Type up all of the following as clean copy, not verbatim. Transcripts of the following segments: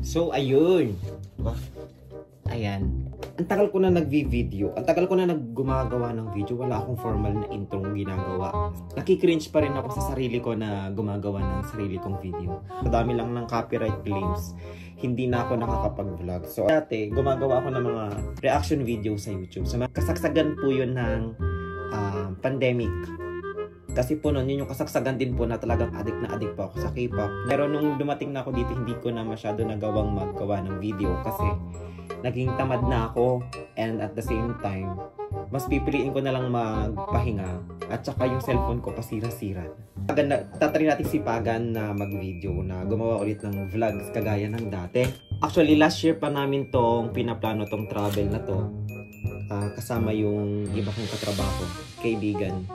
So, ayun. Ayan. Ang tagal ko na nag-video. Ang tagal ko na gumagawa ng video. Wala akong formal na introng ginagawa. Nakikringe pa rin ako sa sarili ko na gumagawa ng sarili kong video. Madami lang ng copyright claims. Hindi na ako nakakapag-vlog. So, dati, gumagawa ako ng mga reaction video sa YouTube. So, kasagsagan po yun ng pandemic. Kasi po noon, yun yung kasagsagan din po na talagang addict po ako sa K-pop. Pero nung dumating na ako dito, hindi ko na masyado nagawang maggawa ng video kasi naging tamad na ako, and at the same time, mas pipiliin ko na lang magpahinga at saka yung cellphone ko pasira-sira. Tatry natin sipagan na mag-video na gumawa ulit ng vlogs kagaya ng dati. Actually, last year pa namin tong pinaplano tong travel na to. Kasama yung iba kong katrabaho, kaibigan.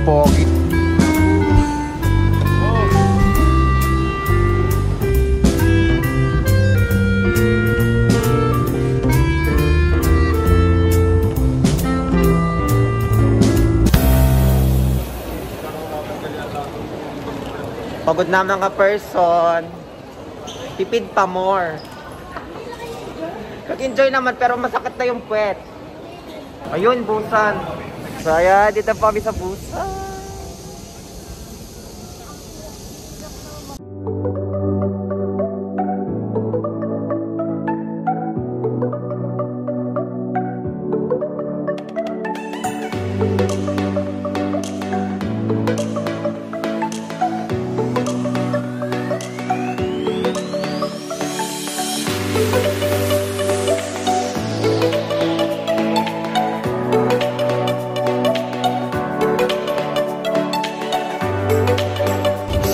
Pogi. Pagod na mga person. Tipid pa more. Nag-enjoy naman pero masakit na yung puwet. Ayun, Busan. So ayan, dito po kami sa Busan.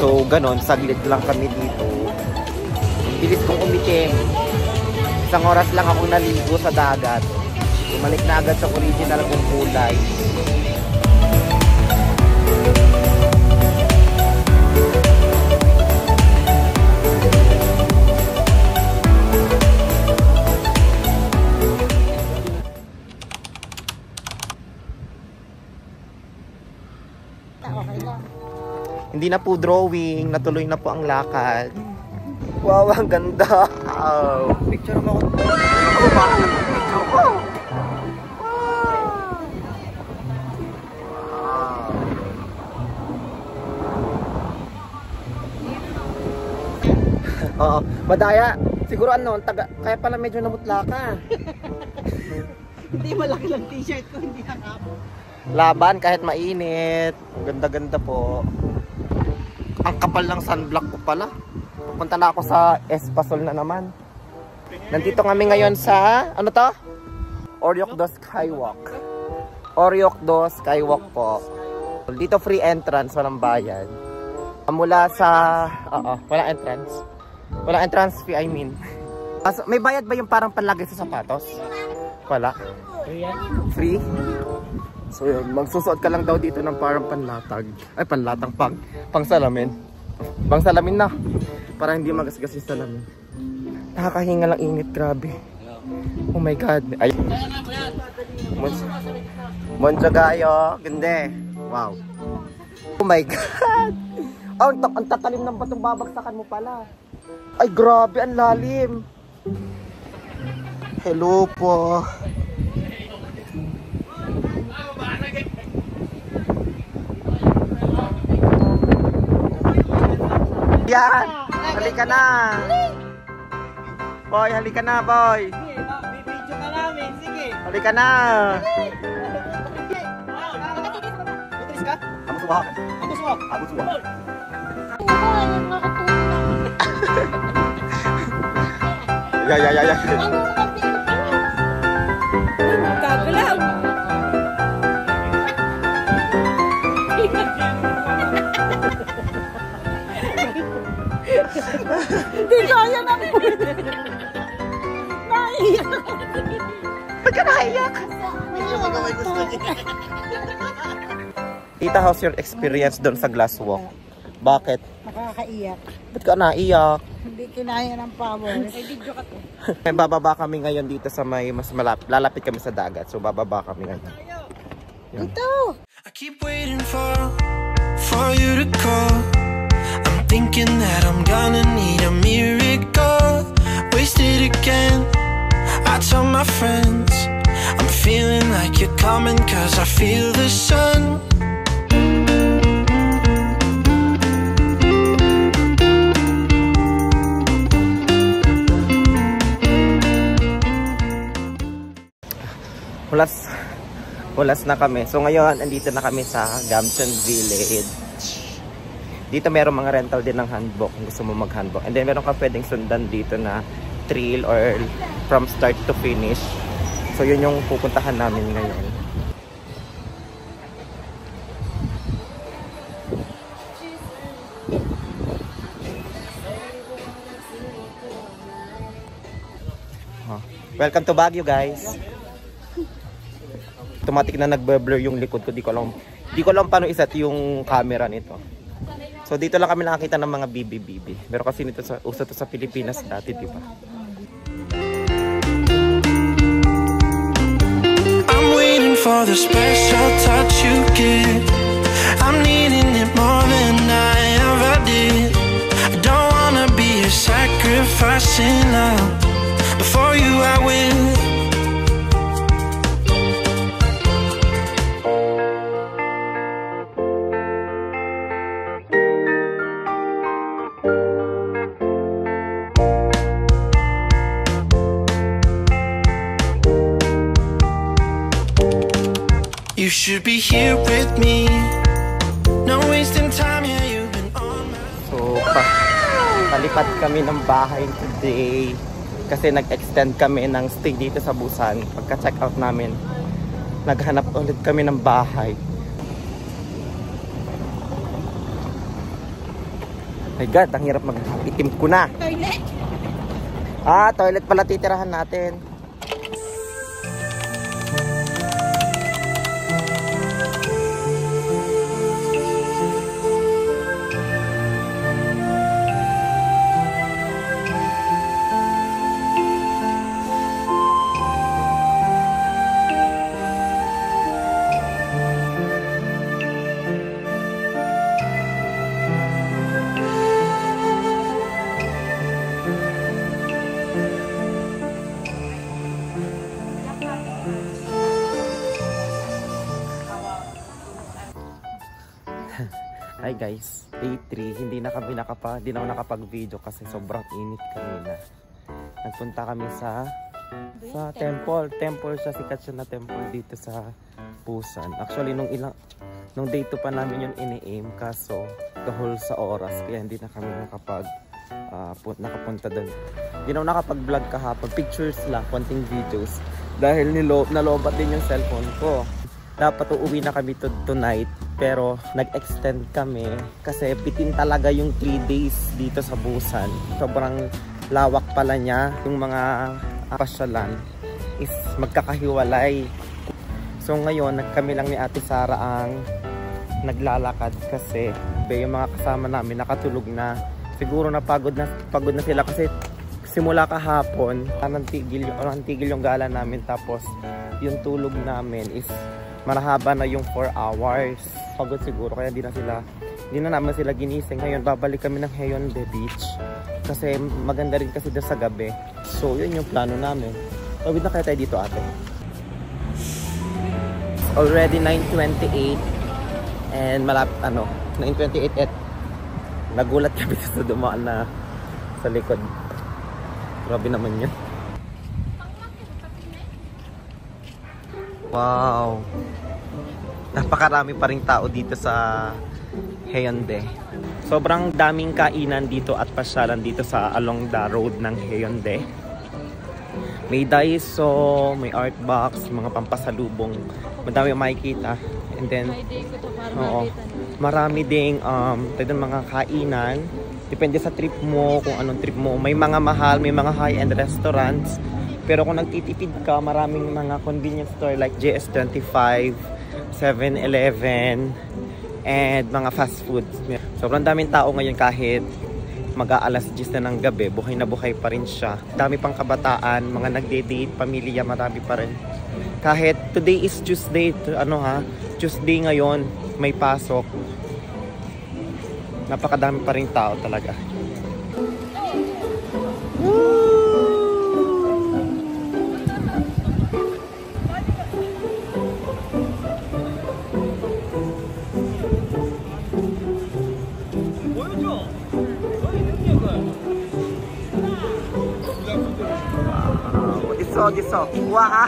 So, ganon, saglit lang kami dito. Bilis kong umitim. Isang oras lang akong naligo sa dagat. Bumalik na agad sa original kong kulay. Okay lang. Hindi na po drawing, natuloy na po ang lakad. Wow, ang ganda. Wow. Picture mo ako. Picture ko. Oo, madaya. Siguro ano, kaya pala medyo namutla ka. Hindi, malaki lang t-shirt ko, hindi nakapot. Laban kahit mainit. Ganda-ganda po. Ang kapal ng sunblock ko pala. Pupunta na ako sa Espasol na naman. Nandito kami ngayon sa, ano to? Oryokdo Skywalk. Oryokdo Skywalk po. Dito free entrance, walang bayad. Mula sa, walang entrance. Walang entrance fee, I mean. May bayad ba yung parang panlagay sa sapatos? Wala. Free? So yun, magsusuot ka lang daw dito ng parang panlatag. Ay, panlatang pang salamin. Pang salamin na. Para hindi magasgas yung salamin. Nakakahinga lang init, grabe. Oh my God. Ay. Monjagayo. Ganda. Wow. Oh my God. Oh, ang tatalim ng batong babagsakan mo pala. Ay, grabe, ang lalim. Hello po. Yan! Halika na! Boy, halika na, boy! Sige, bibidyo ka namin, sige! Halika na! Matris ka? Abos mo! Abos mo! Abos mo! Ya. Gagalaw! Hindi kaya na po! Naiiyak! ka naiyak? Hindi mo may gusto niya. Tita, how's your experience doon sa glass walk? Bakit? Nakakaiyak. Ba't ka naiyak? Hindi kinaya ng power. Ay, video ka to. Bababa kami ngayon dito sa may mas malapit. Lalapit kami sa dagat. So bababa kami ngayon. Yan. Ito! I keep waiting for you to call. I'm thinking that I'm gonna need a miracle. Wasted again. I tell my friends I'm feeling like you're coming, cause I feel the sun. Hulas na kami. So ngayon, andito na kami sa Gamcheon Village. Dito meron mga rental din ng handbook kung gusto mo mag-handbook. And then meron ka pwedeng sundan dito na trail or from start to finish. So yun yung pupuntahan namin ngayon. Welcome to Baguio, guys. Automatic na nagbe-blur yung likod ko. Di ko alam paano iset yung camera nito. So dito lang kami nakakita ng mga bibi-bibi. Pero kasi nito uso to sa Pilipinas dati, di ba? I'm waiting for the special touch you give. I'm needing it more than I ever did. I don't wanna be a sacrifice in love. Before you I will. You should be here with me. No wasting time, yeah, you've been on my... So, palipat kami ng bahay today. Kasi nag-extend kami ng stay dito sa Busan. Pagka-check out namin, naghanap ulit kami ng bahay. My God, ang hirap mag-itim ko na. Toilet! Toilet pala titirahan natin. Hi guys, day 3, hindi na ako nakapag-video kasi sobrang init kanina. Nagpunta kami sa temple siya, sikat siya na temple dito sa Busan. Actually nung day 2 pa namin yun ini-aim, kaso kahol sa oras kaya hindi na kami nakapunta doon. Hindi na ako nakapag-vlog kahapon, pictures lang, konting videos dahil nalobat din yung cellphone ko. Dapat uuwi na kami tonight, pero nag-extend kami kasi bitin talaga yung 3 days dito sa Busan. Sobrang lawak pala niya. Yung mga pasyalan is magkakahiwalay. So ngayon, kami lang ni Ate Sara ang naglalakad kasi yung mga kasama namin nakatulog na. Siguro pagod na sila kasi simula kahapon, nantigil yung gala namin, tapos yung tulog namin is marahaba na yung 4 hours. Pagod siguro kaya hindi na naman sila ginising. Ngayon babalik kami ng Haeundae Beach kasi maganda rin kasi doon sa gabi. So yun yung plano namin. Tawid na kaya tayo dito, ate. It's already 9:28 and 9:28 at nagulat kami sa dumaan na sa likod. Grabe naman yun. Wow! Napakarami pa ring tao dito sa Haeundae. Sobrang daming kainan dito at pasyalan dito sa along the road ng Haeundae. May Daiso, may Artbox, mga pampasalubong. Madami makikita. And then, marami ding mga kainan. Depende sa trip mo, kung anong trip mo. May mga mahal, may mga high-end restaurants. Pero kung nagtitipid ka, maraming mga convenience store like JS25, 7-Eleven, and mga fast foods. Sobrang daming tao ngayon kahit mag-aalas 10 na ng gabi, buhay na buhay pa rin siya. Dami pang kabataan, mga nagde-date, pamilya, marami pa rin. Kahit today is Tuesday, Tuesday ngayon, may pasok. Napakadami pa rin tao talaga. Giso. Wah.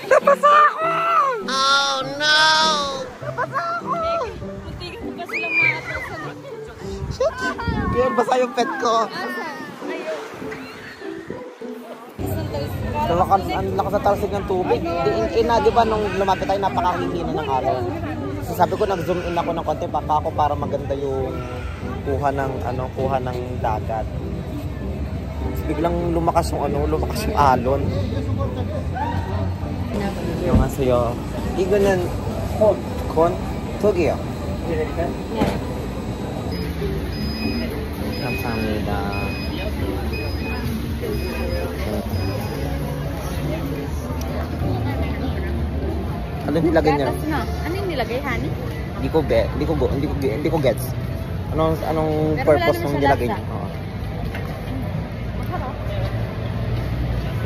Napasa ako! Oh no! Muntikan mo ba silang maatak sa Shit! Kaya basa yung pet ko. Ang lakas na talsig ng tubig. Di ba nung lumapit tayo, napakahihina ng araw. So, sabi ko, nag-zoom in ako ng konti baka ako para maganda yung kuha ng dagat. So, biglang lumakas yung alon. Yung sa'yo. 이거는 콘? 저기요. 감사합니다. Ano nilagay niya? Ano yung nilagay, honey? Hindi ko gets. Anong purpose ng nilagay niya? Oo.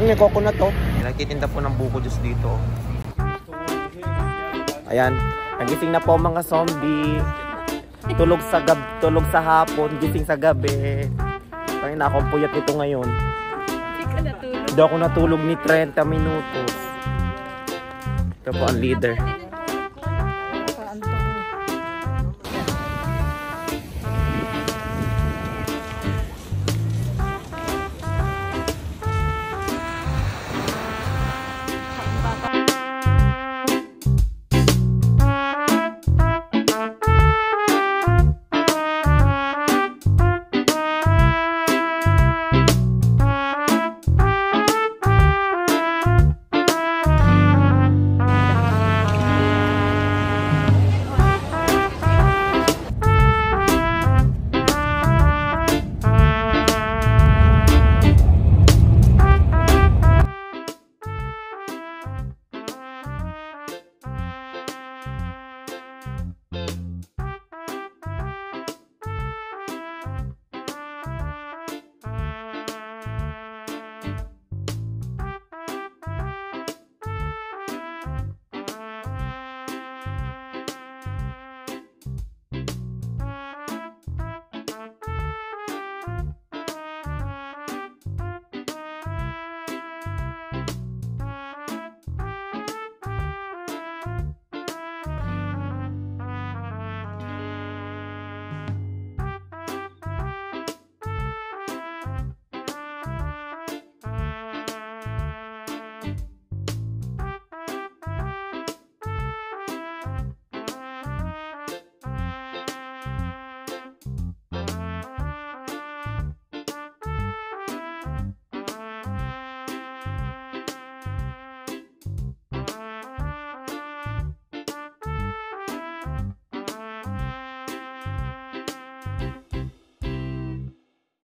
May coconut to. Nagtitinda po ng buko juice dito. Ayan, nagising na po mga zombie. Tulog sa hapon, gising sa gabi. Kaya na akong puyat ito ngayon. Hindi ako natulog ni 30 minutos. Ito po ang leader.